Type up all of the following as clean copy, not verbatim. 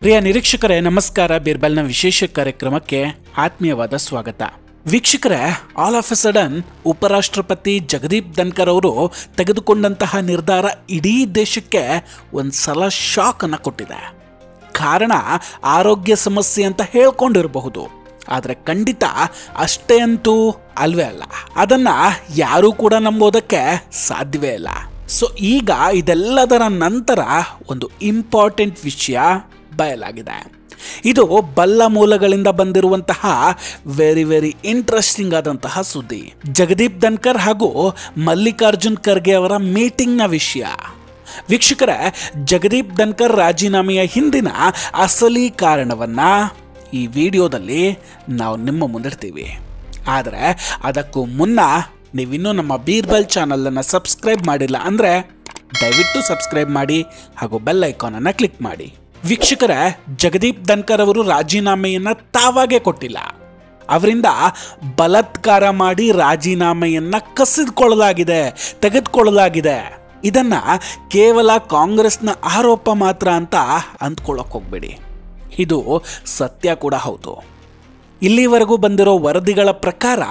ಪ್ರಿಯ ನಿರೀಕ್ಷಕರೇ ನಮಸ್ಕಾರ. ಬೀರ್ಬಲ್ನ ವಿಶೇಷ ಕಾರ್ಯಕ್ರಮಕ್ಕೆ ಆತ್ಮೀಯವಾದ ಸ್ವಾಗತ. ವೀಕ್ಷಕರೇ, ಆಲ್ ಆಫ್ ಎ ಸಡನ್ ಉಪರಾಷ್ಟ್ರಪತಿ ಜಗದೀಪ್ ಧನ್ಕರ್ ಅವರು ತೆಗೆದುಕೊಂಡಂತಹ ನಿರ್ಧಾರ ಇಡೀ ದೇಶಕ್ಕೆ ಒಂದ್ಸಲ ಶಾಕ್ ಅನ್ನು ಕೊಟ್ಟಿದೆ. ಕಾರಣ ಆರೋಗ್ಯ ಸಮಸ್ಯೆ ಅಂತ ಹೇಳ್ಕೊಂಡಿರಬಹುದು, ಆದರೆ ಖಂಡಿತ ಅಷ್ಟೇ ಅಂತೂ ಅಲ್ವೇ ಅಲ್ಲ. ಅದನ್ನ ಯಾರೂ ಕೂಡ ನಂಬೋದಕ್ಕೆ ಸಾಧ್ಯವೇ ಇಲ್ಲ. ಸೊ ಈಗ ಇದೆಲ್ಲದರ ನಂತರ ಒಂದು ಇಂಪಾರ್ಟೆಂಟ್ ವಿಷಯ ಬಯಲಾಗಿದೆ. ಇದು ಬಲ್ಲ ಮೂಲಗಳಿಂದ ಬಂದಿರುವಂತಹ ವೆರಿ ಇಂಟ್ರೆಸ್ಟಿಂಗ್ ಆದಂತಹ ಸುದ್ದಿ. ಜಗದೀಪ್ ಧನ್ಕರ್ ಹಾಗೂ ಮಲ್ಲಿಕಾರ್ಜುನ್ ಖರ್ಗೆ ಅವರ ಮೀಟಿಂಗ್ನ ವಿಷಯ. ವೀಕ್ಷಕರೇ, ಜಗದೀಪ್ ಧನ್ಕರ್ ರಾಜೀನಾಮೆಯ ಹಿಂದಿನ ಅಸಲಿ ಕಾರಣವನ್ನ ಈ ವಿಡಿಯೋದಲ್ಲಿ ನಾವು ನಿಮ್ಮ ಮುಂದಿಡ್ತೀವಿ. ಆದರೆ ಅದಕ್ಕೂ ಮುನ್ನ ನೀವಿನ್ನೂ ನಮ್ಮ ಬೀರ್ಬಲ್ ಚಾನಲನ್ನು ಸಬ್ಸ್ಕ್ರೈಬ್ ಮಾಡಿಲ್ಲ ಅಂದರೆ ದಯವಿಟ್ಟು ಸಬ್ಸ್ಕ್ರೈಬ್ ಮಾಡಿ ಹಾಗೂ ಬೆಲ್ ಐಕಾನನ್ನು ಕ್ಲಿಕ್ ಮಾಡಿ. ವೀಕ್ಷಕರೇ, ಜಗದೀಪ್ ಧನ್ಕರ್ ಅವರು ರಾಜೀನಾಮೆಯನ್ನು ತಾವಾಗೇ ಕೊಟ್ಟಿಲ್ಲ. ಅವರಿಂದ ಬಲಾತ್ಕಾರ ಮಾಡಿ ರಾಜೀನಾಮೆಯನ್ನು ತೆಗೆದುಕೊಳ್ಳಲಾಗಿದೆ. ಇದನ್ನ ಕೇವಲ ಕಾಂಗ್ರೆಸ್ನ ಆರೋಪ ಮಾತ್ರ ಅಂತ ಅಂದ್ಕೊಳ್ಳೋಕೆ ಹೋಗ್ಬೇಡಿ. ಇದು ಸತ್ಯ ಕೂಡ ಹೌದು. ಇಲ್ಲಿವರೆಗೂ ಬಂದಿರೋ ವರದಿಗಳ ಪ್ರಕಾರ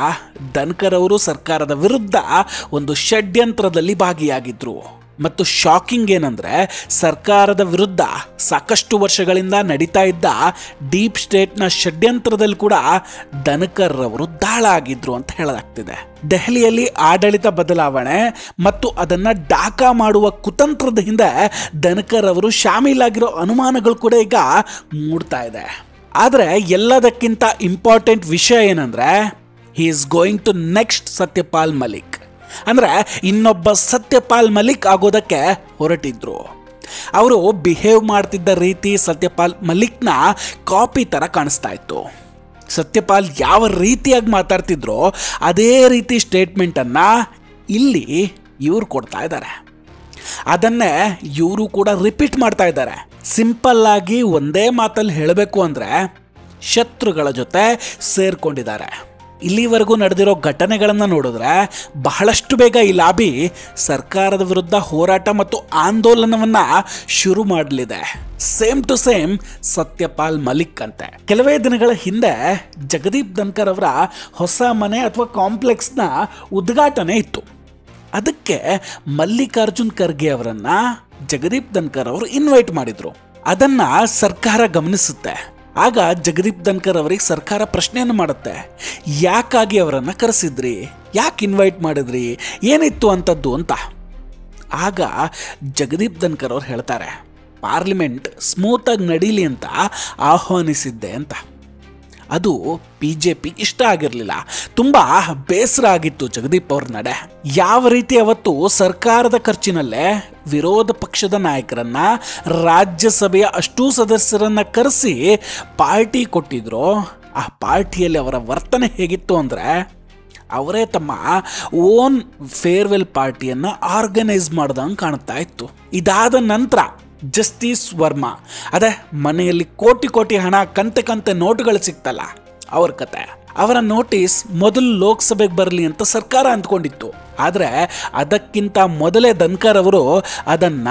ಧನ್ಕರ್ ಅವರು ಸರ್ಕಾರದ ವಿರುದ್ಧ ಒಂದು ಷಡ್ಯಂತ್ರದಲ್ಲಿ ಭಾಗಿಯಾಗಿದ್ರು. ಮತ್ತು ಶಾಕಿಂಗ್ ಏನಂದ್ರೆ, ಸರ್ಕಾರದ ವಿರುದ್ಧ ಸಾಕಷ್ಟು ವರ್ಷಗಳಿಂದ ನಡೀತಾ ಇದ್ದ ಡೀಪ್ ಸ್ಟೇಟ್ನ ಷಡ್ಯಂತ್ರದಲ್ಲಿ ಕೂಡ ಧನ್ಕರ್ ಅವರು ದಾಳಾಗಿದ್ರು ಅಂತ ಹೇಳಲಾಗ್ತಿದೆ. ದೆಹಲಿಯಲ್ಲಿ ಆಡಳಿತ ಬದಲಾವಣೆ ಮತ್ತು ಅದನ್ನ ಡಾಕಾ ಮಾಡುವ ಕುತಂತ್ರದ ಹಿಂದೆ ಧನ್ಕರ್ ಅವರು ಶಾಮೀಲಾಗಿರೋ ಅನುಮಾನಗಳು ಕೂಡ ಈಗ ಮೂಡ್ತಾ ಇದೆ. ಆದರೆ ಎಲ್ಲದಕ್ಕಿಂತ ಇಂಪಾರ್ಟೆಂಟ್ ವಿಷಯ ಏನಂದ್ರೆ, he is going to next Satyapal Malik. ಅಂದ್ರೆ ಇನ್ನೊಬ್ಬ ಸತ್ಯಪಾಲ್ ಮಲಿಕ್ ಆಗೋದಕ್ಕೆ ಹೊರಟಿದ್ರು. ಅವರು ಬಿಹೇವ್ ಮಾಡ್ತಿದ್ದ ರೀತಿ ಸತ್ಯಪಾಲ್ ಮಲಿಕ್ನ ಕಾಪಿ ತರ ಕಾಣಿಸ್ತಾ ಇತ್ತು. ಸತ್ಯಪಾಲ್ ಯಾವ ರೀತಿಯಾಗಿ ಮಾತಾಡ್ತಿದ್ರೋ ಅದೇ ರೀತಿ ಸ್ಟೇಟ್ಮೆಂಟ್ ಅನ್ನ ಇಲ್ಲಿ ಇವ್ರು ಕೊಡ್ತಾ ಇದ್ದಾರೆ. ಅದನ್ನೇ ಇವರು ಕೂಡ ರಿಪೀಟ್ ಮಾಡ್ತಾ ಇದ್ದಾರೆ. ಸಿಂಪಲ್ ಆಗಿ ಒಂದೇ ಮಾತಲ್ಲಿ ಹೇಳಬೇಕು ಅಂದ್ರೆ, ಶತ್ರುಗಳ ಜೊತೆ ಸೇರ್ಕೊಂಡಿದ್ದಾರೆ. ಇಲ್ಲಿವರೆಗೂ ನಡೆದಿರೋ ಘಟನೆಗಳನ್ನು ನೋಡಿದ್ರೆ ಬಹಳಷ್ಟು ಬೇಗ ಈ ಲಾಬಿ ಸರ್ಕಾರದ ವಿರುದ್ಧ ಹೋರಾಟ ಮತ್ತು ಆಂದೋಲನವನ್ನ ಶುರು ಮಾಡಲಿದೆ. Same to same Satyapal Malik ಅಂತೆ. ಕೆಲವೇ ದಿನಗಳ ಹಿಂದೆ ಜಗದೀಪ್ ಧನ್ಕರ್ ಅವರ ಹೊಸ ಮನೆ ಅಥವಾ ಕಾಂಪ್ಲೆಕ್ಸ್ನ ಉದ್ಘಾಟನೆ ಇತ್ತು. ಅದಕ್ಕೆ ಮಲ್ಲಿಕಾರ್ಜುನ್ ಖರ್ಗೆ ಅವರನ್ನ ಜಗದೀಪ್ ಧನ್ಕರ್ ಅವರು ಇನ್ವೈಟ್ ಮಾಡಿದ್ರು. ಅದನ್ನ ಸರ್ಕಾರ ಗಮನಿಸುತ್ತೆ. ಆಗ ಜಗದೀಪ್ ಧನ್ಕರ್ ಅವರಿಗೆ ಸರ್ಕಾರ ಪ್ರಶ್ನೆಯನ್ನು ಮಾಡುತ್ತೆ, ಯಾಕಾಗಿ ಅವರನ್ನು ಕರೆಸಿದ್ರಿ, ಯಾಕೆ ಇನ್ವೈಟ್ ಮಾಡಿದ್ರಿ, ಏನಿತ್ತು ಅಂತದ್ದು ಅಂತ. ಆಗ ಜಗದೀಪ್ ಧನ್ಕರ್ ಅವರು ಹೇಳ್ತಾರೆ, ಪಾರ್ಲಿಮೆಂಟ್ ಸ್ಮೂತಾಗಿ ನಡೀಲಿ ಅಂತ ಆಹ್ವಾನಿಸಿದ್ದೆ ಅಂತ. ಅದು ಬಿಜೆಪಿ ಇಷ್ಟ ಆಗಿರಲಿಲ್ಲ. ತುಂಬಾ ಬೇಸರ ಆಗಿತ್ತು ಜಗದೀಪ್ ಅವ್ರ ನಡೆ. ಯಾವ ರೀತಿ ಅವತ್ತು ಸರ್ಕಾರದ ಖರ್ಚಿನಲ್ಲೇ ವಿರೋಧ ಪಕ್ಷದ ನಾಯಕರನ್ನ, ರಾಜ್ಯಸಭೆಯ ಅಷ್ಟೂ ಸದಸ್ಯರನ್ನ ಕರೆಸಿ ಪಾರ್ಟಿ ಕೊಟ್ಟಿದ್ರು, ಆ ಪಾರ್ಟಿಯಲ್ಲಿ ಅವರ ವರ್ತನೆ ಹೇಗಿತ್ತು ಅಂದ್ರೆ, ಅವರೇ ತಮ್ಮ ಓನ್ ಫೇರ್ವೆಲ್ ಪಾರ್ಟಿಯನ್ನು ಆರ್ಗನೈಸ್ ಮಾಡ್ದಂಗೆ ಕಾಣ್ತಾ ಇತ್ತು. ಇದಾದ ನಂತರ ಜಸ್ಟಿಸ್ ವರ್ಮಾ, ಅದೇ ಮನೆಯಲ್ಲಿ ಕೋಟಿ ಹಣ ಕಂತೆ ನೋಟುಗಳು ಸಿಕ್ತಲ್ಲ, ಅವ್ರ ಕತೆ. ಅವರ ನೋಟಿಸ್ ಮೊದಲು ಲೋಕಸಭೆಗೆ ಬರಲಿ ಅಂತ ಸರ್ಕಾರ ಅಂದ್ಕೊಂಡಿತ್ತು. ಆದರೆ ಅದಕ್ಕಿಂತ ಮೊದಲೇ ಧನ್ಕರ್ ಅವರು ಅದನ್ನ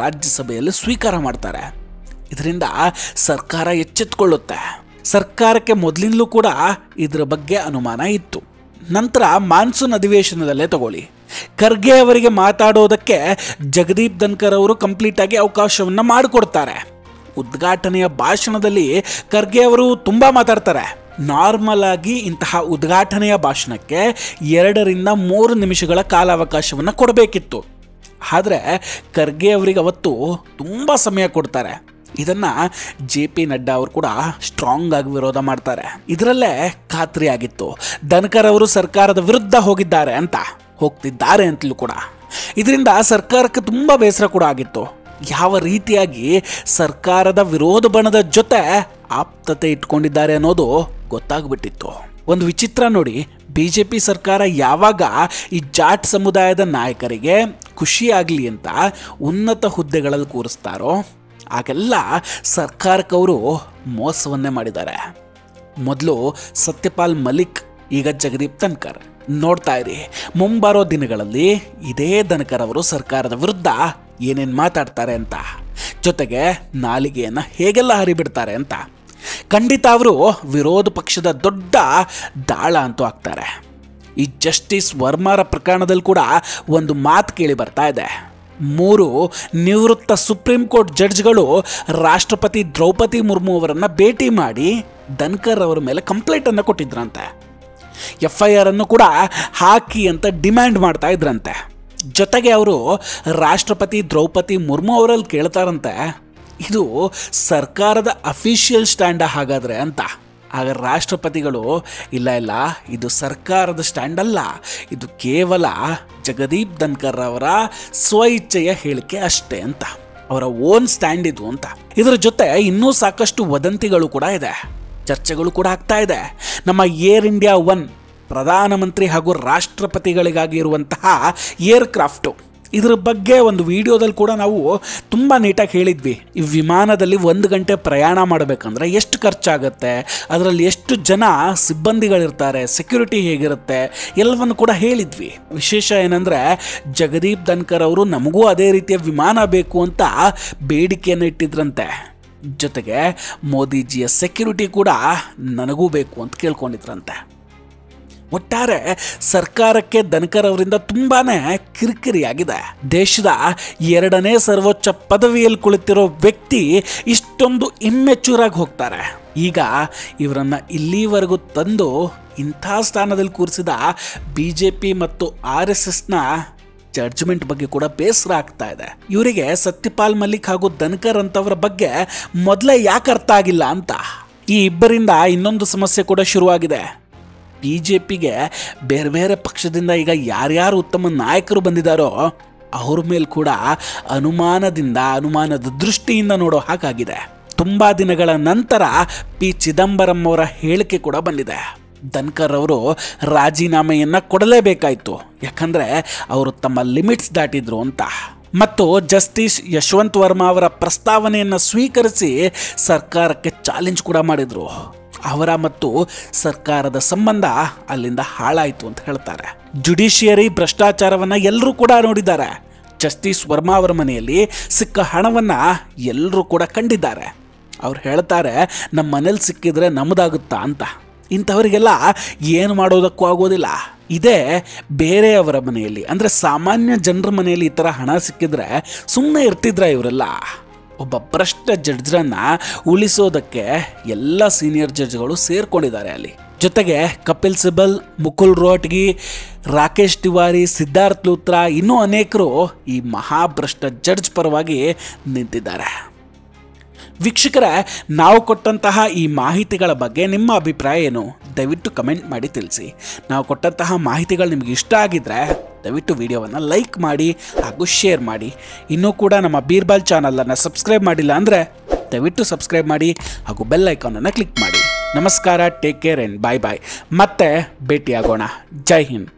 ರಾಜ್ಯಸಭೆಯಲ್ಲಿ ಸ್ವೀಕಾರ ಮಾಡ್ತಾರೆ. ಇದರಿಂದ ಸರ್ಕಾರ ಎಚ್ಚೆತ್ತುಕೊಳ್ಳುತ್ತೆ. ಸರ್ಕಾರಕ್ಕೆ ಮೊದಲಿಂದಲೂ ಕೂಡ ಇದರ ಬಗ್ಗೆ ಅನುಮಾನ ಇತ್ತು. ನಂತರ ಮಾನ್ಸೂನ್ ಅಧಿವೇಶನದಲ್ಲೇ ತಗೊಳ್ಳಿ, ಖರ್ಗೆ ಅವರಿಗೆ ಮಾತಾಡೋದಕ್ಕೆ ಜಗದೀಪ್ ಧನ್ಕರ್ ಅವರು ಕಂಪ್ಲೀಟ್ ಆಗಿ ಅವಕಾಶವನ್ನ ಮಾಡಿಕೊಡ್ತಾರೆ. ಉದ್ಘಾಟನೆಯ ಭಾಷಣದಲ್ಲಿ ಖರ್ಗೆ ಅವರು ತುಂಬಾ ಮಾತಾಡ್ತಾರೆ. ನಾರ್ಮಲ್ ಆಗಿ ಇಂತಹ ಉದ್ಘಾಟನೆಯ ಭಾಷಣಕ್ಕೆ 2 ರಿಂದ 3 ನಿಮಿಷಗಳ ಕಾಲಾವಕಾಶವನ್ನ ಕೊಡಬೇಕಿತ್ತು. ಆದ್ರೆ ಖರ್ಗೆ ಅವರಿಗೆ ಅವತ್ತು ತುಂಬಾ ಸಮಯ ಕೊಡ್ತಾರೆ. ಇದನ್ನ JP ನಡ್ಡಾ ಅವರು ಕೂಡ ಸ್ಟ್ರಾಂಗ್ ಆಗಿ ವಿರೋಧ ಮಾಡ್ತಾರೆ. ಇದರಲ್ಲೇ ಖಾತ್ರಿ ಆಗಿತ್ತು ಧನ್ಕರ್ ಅವರು ಸರ್ಕಾರದ ವಿರುದ್ಧ ಹೋಗ್ತಿದ್ದಾರೆ ಅಂತಲೂ ಕೂಡ. ಇದರಿಂದ ಸರ್ಕಾರಕ್ಕೆ ತುಂಬಾ ಬೇಸರ ಕೂಡ ಆಗಿತ್ತು. ಯಾವ ರೀತಿಯಾಗಿ ಸರ್ಕಾರದ ವಿರೋಧ ಬಣದ ಜೊತೆ ಆಪ್ತತೆ ಇಟ್ಕೊಂಡಿದ್ದಾರೆ ಅನ್ನೋದು ಗೊತ್ತಾಗ್ಬಿಟ್ಟಿತ್ತು. ಒಂದು ವಿಚಿತ್ರ ನೋಡಿ, ಬಿಜೆಪಿ ಸರ್ಕಾರ ಯಾವಾಗ ಈ ಜಾಟ್ ಸಮುದಾಯದ ನಾಯಕರಿಗೆ ಖುಷಿ ಆಗಲಿ ಅಂತ ಉನ್ನತ ಹುದ್ದೆಗಳಲ್ಲಿ ಕೂರಿಸ್ತಾರೋ ಆಗೆಲ್ಲ ಸರ್ಕಾರಕ್ಕೆ ಅವರು ಮೋಸವನ್ನೇ ಮಾಡಿದ್ದಾರೆ. ಮೊದಲು ಸತ್ಯಪಾಲ್ ಮಲಿಕ್, ಈಗ ಜಗದೀಪ್ ಧನ್ಕರ್. ನೋಡ್ತಾ ಇರಿ, ಮುಂಬರೋ ದಿನಗಳಲ್ಲಿ ಇದೇ ಧನ್ಕರ್ ಅವರು ಸರ್ಕಾರದ ವಿರುದ್ಧ ಏನೇನು ಮಾತಾಡ್ತಾರೆ ಅಂತ. ಜೊತೆಗೆ ನಾಲಿಗೆಯನ್ನು ಹೇಗೆಲ್ಲ ಹರಿಬಿಡ್ತಾರೆ ಅಂತ. ಖಂಡಿತ ಅವರು ವಿರೋಧ ಪಕ್ಷದ ದೊಡ್ಡ ದಾಳ ಅಂತೂ ಆಗ್ತಾರೆ. ಈ ಜಸ್ಟಿಸ್ ವರ್ಮಾರ ಪ್ರಕರಣದಲ್ಲಿ ಕೂಡ ಒಂದು ಮಾತು ಕೇಳಿ ಬರ್ತಾ ಇದೆ. 3 ನಿವೃತ್ತ ಸುಪ್ರೀಂ ಕೋರ್ಟ್ ಜಡ್ಜ್ಗಳು ರಾಷ್ಟ್ರಪತಿ ದ್ರೌಪದಿ ಮುರ್ಮು ಅವರನ್ನು ಭೇಟಿ ಮಾಡಿ ಧನ್ಕರ್ ಅವರ ಮೇಲೆ ಕಂಪ್ಲೇಂಟನ್ನು ಕೊಟ್ಟಿದ್ರಂತೆ. FIR ಅನ್ನು ಕೂಡ ಹಾಕಿ ಅಂತ ಡಿಮ್ಯಾಂಡ್ ಮಾಡ್ತಾ ಇದ್ರಂತೆ. ಜೊತೆಗೆ ಅವರು ರಾಷ್ಟ್ರಪತಿ ದ್ರೌಪದಿ ಮುರ್ಮು ಅವರಲ್ಲಿ ಕೇಳ್ತಾರಂತೆ, ಇದು ಸರ್ಕಾರದ ಅಫಿಷಿಯಲ್ ಸ್ಟ್ಯಾಂಡ ಹಾಗಾದರೆ ಅಂತ. ಆಗ ರಾಷ್ಟ್ರಪತಿಗಳು ಇಲ್ಲ ಇದು ಸರ್ಕಾರದ ಸ್ಟ್ಯಾಂಡ್ ಅಲ್ಲ, ಇದು ಕೇವಲ ಜಗದೀಪ್ ಧನ್ಕರ್ ಅವರ ಸ್ವಇಚ್ಛೆಯ ಹೇಳಿಕೆ ಅಷ್ಟೇ ಅಂತ, ಅವರ ಓನ್ ಸ್ಟ್ಯಾಂಡ್ ಇದು ಅಂತ. ಇದರ ಜೊತೆ ಇನ್ನೂ ಸಾಕಷ್ಟು ವದಂತಿಗಳು ಕೂಡ ಇದೆ, ಚರ್ಚೆಗಳು ಕೂಡ ಆಗ್ತಾ ಇದೆ. ನಮ್ಮ ಏರ್ ಇಂಡಿಯಾ 1 ಪ್ರಧಾನಮಂತ್ರಿ ಹಾಗೂ ರಾಷ್ಟ್ರಪತಿಗಳಿಗಾಗಿ ಇರುವಂತಹ ಏರ್ಕ್ರಾಫ್ಟು, ಇದ್ರ ಬಗ್ಗೆ ಒಂದು ವಿಡಿಯೋದಲ್ಲಿ ಕೂಡ ನಾವು ತುಂಬ ನೀಟಾಗಿ ಹೇಳಿದ್ವಿ. ಈ ವಿಮಾನದಲ್ಲಿ 1 ಗಂಟೆ ಪ್ರಯಾಣ ಮಾಡಬೇಕಂದ್ರೆ ಎಷ್ಟು ಖರ್ಚಾಗುತ್ತೆ, ಅದರಲ್ಲಿ ಎಷ್ಟು ಜನ ಸಿಬ್ಬಂದಿಗಳಿರ್ತಾರೆ, ಸೆಕ್ಯೂರಿಟಿ ಹೇಗಿರುತ್ತೆ ಎಲ್ಲವನ್ನು ಕೂಡ ಹೇಳಿದ್ವಿ. ವಿಶೇಷ ಏನಂದರೆ ಜಗದೀಪ್ ಧನ್ಕರ್ ಅವರು ನಮಗೂ ಅದೇ ರೀತಿಯ ವಿಮಾನ ಬೇಕು ಅಂತ ಬೇಡಿಕೆಯನ್ನು ಇಟ್ಟಿದ್ರಂತೆ. ಜೊತೆಗೆ ಮೋದಿಜಿಯ ಸೆಕ್ಯೂರಿಟಿ ಕೂಡ ನನಗೂ ಬೇಕು ಅಂತ ಕೇಳ್ಕೊಂಡಿದ್ರಂತೆ. ಒಟ್ಟಾರೆ ಸರ್ಕಾರಕ್ಕೆ ಧನ್ಕರ್ ಅವರಿಂದ ತುಂಬಾ ಕಿರಿಕಿರಿಯಾಗಿದೆ. ದೇಶದ 2ನೇ ಸರ್ವೋಚ್ಚ ಪದವಿಯಲ್ಲಿ ಕುಳಿತಿರೋ ವ್ಯಕ್ತಿ ಇಷ್ಟೊಂದು ಇಮ್ಮೆಚೂರ್ ಆಗಿ ಹೋಗ್ತಾರೆ. ಈಗ ಇವರನ್ನು ಇಲ್ಲಿವರೆಗೂ ತಂದು ಇಂಥ ಸ್ಥಾನದಲ್ಲಿ ಕೂರಿಸಿದ BJP ಮತ್ತು RSSನ ಜಡ್ಜ್ಮೆಂಟ್ ಬಗ್ಗೆ ಕೂಡ ಬೇಸರ ಆಗ್ತಾ ಇದೆ. ಇವರಿಗೆ ಸತ್ಯಪಾಲ್ ಮಲಿಕ್ ಹಾಗೂ ಧನ್ಕರ್ ಅಂತವರ ಬಗ್ಗೆ ಮೊದಲೇ ಯಾಕೆ ಅರ್ಥ ಆಗಿಲ್ಲ ಅಂತ. ಈ ಇಬ್ಬರಿಂದ ಇನ್ನೊಂದು ಸಮಸ್ಯೆ ಕೂಡ ಶುರುವಾಗಿದೆ. BJPಗೆ ಬೇರೆ ಬೇರೆ ಪಕ್ಷದಿಂದ ಈಗ ಯಾರ್ಯಾರು ಉತ್ತಮ ನಾಯಕರು ಬಂದಿದ್ದಾರೋ ಅವ್ರ ಮೇಲೆ ಕೂಡ ಅನುಮಾನದ ದೃಷ್ಟಿಯಿಂದ ನೋಡೋ ಹಾಗಾಗಿದೆ. ತುಂಬ ದಿನಗಳ ನಂತರ P. ಚಿದಂಬರಂ ಅವರ ಹೇಳಿಕೆ ಕೂಡ ಬಂದಿದೆ. ಧನ್ಕರ್ ಅವರು ರಾಜೀನಾಮೆಯನ್ನು ಕೊಡಲೇಬೇಕಾಯಿತು, ಯಾಕಂದರೆ ಅವರು ತಮ್ಮ ಲಿಮಿಟ್ಸ್ ದಾಟಿದ್ರು ಅಂತ. ಮತ್ತು ಜಸ್ಟಿಸ್ ಯಶವಂತ್ ವರ್ಮಾ ಅವರ ಪ್ರಸ್ತಾವನೆಯನ್ನು ಸ್ವೀಕರಿಸಿ ಸರ್ಕಾರಕ್ಕೆ ಚಾಲೆಂಜ್ ಕೂಡ ಮಾಡಿದರು. ಅವರ ಮತ್ತು ಸರ್ಕಾರದ ಸಂಬಂಧ ಅಲ್ಲಿಂದ ಹಾಳಾಯಿತು ಅಂತ ಹೇಳ್ತಾರೆ. ಜುಡಿಷಿಯರಿ ಭ್ರಷ್ಟಾಚಾರವನ್ನು ಎಲ್ಲರೂ ಕೂಡ ನೋಡಿದ್ದಾರೆ. ಜಸ್ಟಿಸ್ ವರ್ಮಾ ಅವರ ಮನೆಯಲ್ಲಿ ಸಿಕ್ಕ ಹಣವನ್ನು ಎಲ್ಲರೂ ಕೂಡ ಕಂಡಿದ್ದಾರೆ. ಅವ್ರು ಹೇಳ್ತಾರೆ, ನಮ್ಮ ಮನೇಲಿ ಸಿಕ್ಕಿದ್ರೆ ನಮ್ಮದಾಗುತ್ತಾ ಅಂತ. ಇಂಥವರಿಗೆಲ್ಲ ಏನು ಮಾಡೋದಕ್ಕೂ ಆಗೋದಿಲ್ಲ. ಇದೇ ಬೇರೆಯವರ ಮನೆಯಲ್ಲಿ, ಅಂದರೆ ಸಾಮಾನ್ಯ ಜನರ ಮನೆಯಲ್ಲಿ ಈ ಥರ ಹಣ ಸಿಕ್ಕಿದ್ರೆ ಸುಮ್ಮನೆ ಇರ್ತಿದ್ರ ಇವರೆಲ್ಲ? ಒಬ್ಬ ಭ್ರಷ್ಟ ಜಡ್ಜ್ರನ್ನು ಉಳಿಸೋದಕ್ಕೆ ಎಲ್ಲ ಸೀನಿಯರ್ ಜಡ್ಜ್ಗಳು ಸೇರ್ಕೊಂಡಿದ್ದಾರೆ ಅಲ್ಲಿ. ಜೊತೆಗೆ ಕಪಿಲ್ ಸಿಬಲ್, ಮುಕುಲ್ ರೋಹ್ಟಗಿ, ರಾಕೇಶ್ ತಿವಾರಿ, ಸಿದ್ಧಾರ್ಥ್ ಲೂತ್ರಾ ಇನ್ನೂ ಅನೇಕರು ಈ ಮಹಾಭ್ರಷ್ಟ ಜಡ್ಜ್ ಪರವಾಗಿ ನಿಂತಿದ್ದಾರೆ. ವೀಕ್ಷಕರೇ, ನಾವು ಕೊಟ್ಟಂತಹ ಈ ಮಾಹಿತಿಗಳ ಬಗ್ಗೆ ನಿಮ್ಮ ಅಭಿಪ್ರಾಯ ಏನು? ದಯವಿಟ್ಟು ಕಮೆಂಟ್ ಮಾಡಿ ತಿಳಿಸಿ. ನಾವು ಕೊಟ್ಟಂತಹ ಮಾಹಿತಿಗಳು ನಿಮಗೆ ಇಷ್ಟ ಆಗಿದ್ದರೆ ದಯವಿಟ್ಟು ವಿಡಿಯೋವನ್ನು ಲೈಕ್ ಮಾಡಿ ಹಾಗೂ ಶೇರ್ ಮಾಡಿ. ಇನ್ನೂ ಕೂಡ ನಮ್ಮ ಬೀರ್ಬಲ್ ಚಾನಲನ್ನು ಸಬ್ಸ್ಕ್ರೈಬ್ ಮಾಡಿಲ್ಲ ಅಂದರೆ ದಯವಿಟ್ಟು ಸಬ್ಸ್ಕ್ರೈಬ್ ಮಾಡಿ ಹಾಗೂ ಬೆಲ್ ಐಕಾನನ್ನು ಕ್ಲಿಕ್ ಮಾಡಿ. ನಮಸ್ಕಾರ, ಟೇಕ್ ಕೇರ್ ಆ್ಯಂಡ್ ಬಾಯ್ ಬಾಯ್. ಮತ್ತೆ ಭೇಟಿಯಾಗೋಣ. ಜೈ ಹಿಂದ್.